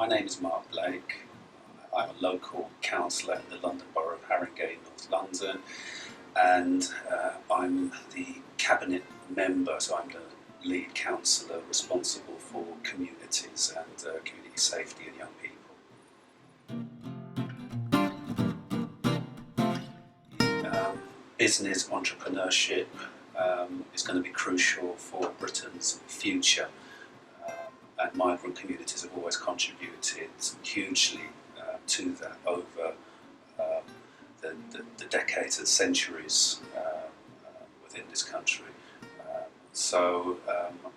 My name is Mark Blake. I'm a local councillor in the London Borough of Haringey, North London, and I'm the cabinet member, so I'm the lead councillor responsible for communities and community safety and young people. Business entrepreneurship is going to be crucial for Britain's future. And migrant communities have always contributed hugely to that over the decades and centuries within this country. So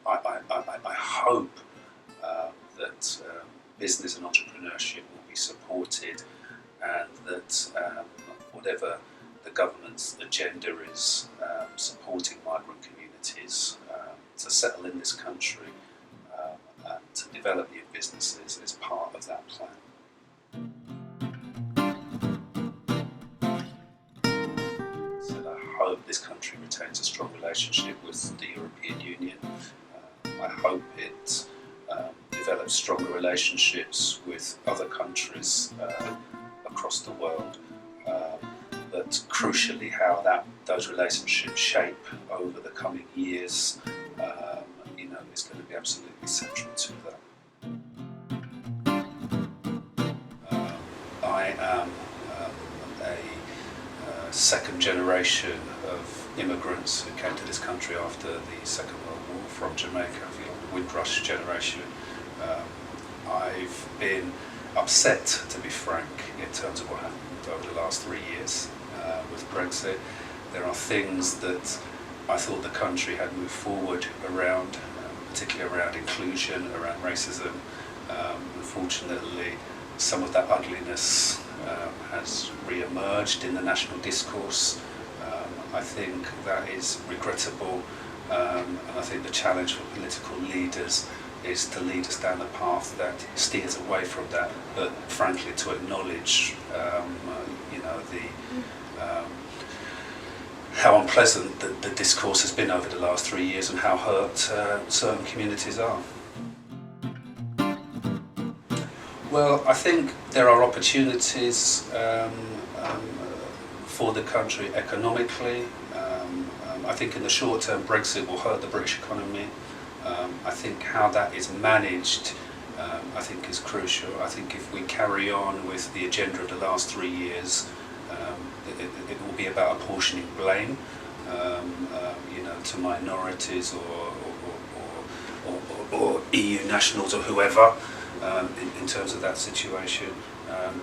I hope that business and entrepreneurship will be supported, and that whatever the government's agenda is supporting migrant communities to settle in this country and to develop new businesses is part of that plan. So I hope this country retains a strong relationship with the European Union. I hope it develops stronger relationships with other countries across the world. But crucially, how those relationships shape over the coming years is going to be absolutely central to that. I am a second generation of immigrants who came to this country after the Second World War from Jamaica, the Windrush generation. I've been upset, to be frank, in terms of what happened over the last 3 years with Brexit. There are things that I thought the country had moved forward around, particularly around inclusion, around racism. Unfortunately, some of that ugliness has re-emerged in the national discourse. I think that is regrettable, and I think the challenge for political leaders is to lead us down the path that steers away from that, but frankly to acknowledge how unpleasant the discourse has been over the last 3 years and how hurt certain communities are. Well, I think there are opportunities for the country economically. I think in the short term Brexit will hurt the British economy. I think how that is managed I think is crucial. I think if we carry on with the agenda of the last 3 years, it will be about apportioning blame to minorities or EU nationals or whoever in terms of that situation.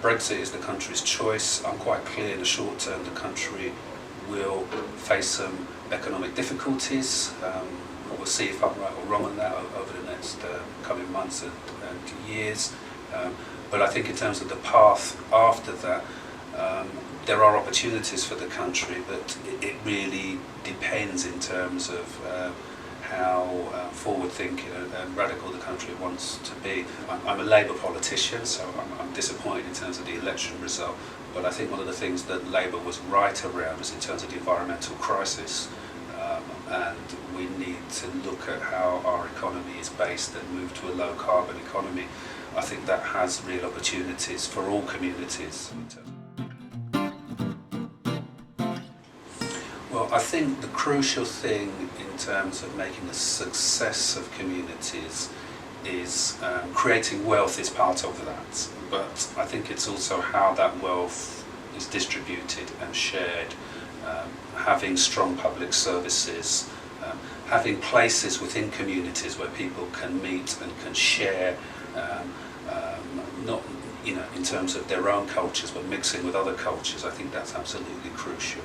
Brexit is the country's choice. I'm quite clear in the short term the country will face some economic difficulties. We'll see if I'm right or wrong on that over the next coming months and years. But I think in terms of the path after that, there are opportunities for the country, but it really depends in terms of how forward-thinking and radical the country wants to be. I'm a Labour politician, so I'm disappointed in terms of the election result, but I think one of the things that Labour was right around was in terms of the environmental crisis. And we need to look at how our economy is based and move to a low carbon economy. I think that has real opportunities for all communities. Well, I think the crucial thing in terms of making a success of communities is creating wealth is part of that, but I think it's also how that wealth is distributed and shared. Having strong public services, having places within communities where people can meet and can share, not in terms of their own cultures, but mixing with other cultures. I think that's absolutely crucial.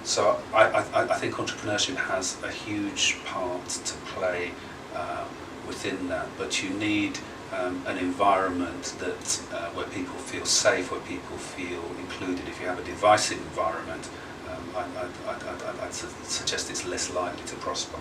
So I think entrepreneurship has a huge part to play within that, but you need an environment that where people feel safe, where people feel included. If you have a divisive environment, I'd suggest it's less likely to prosper.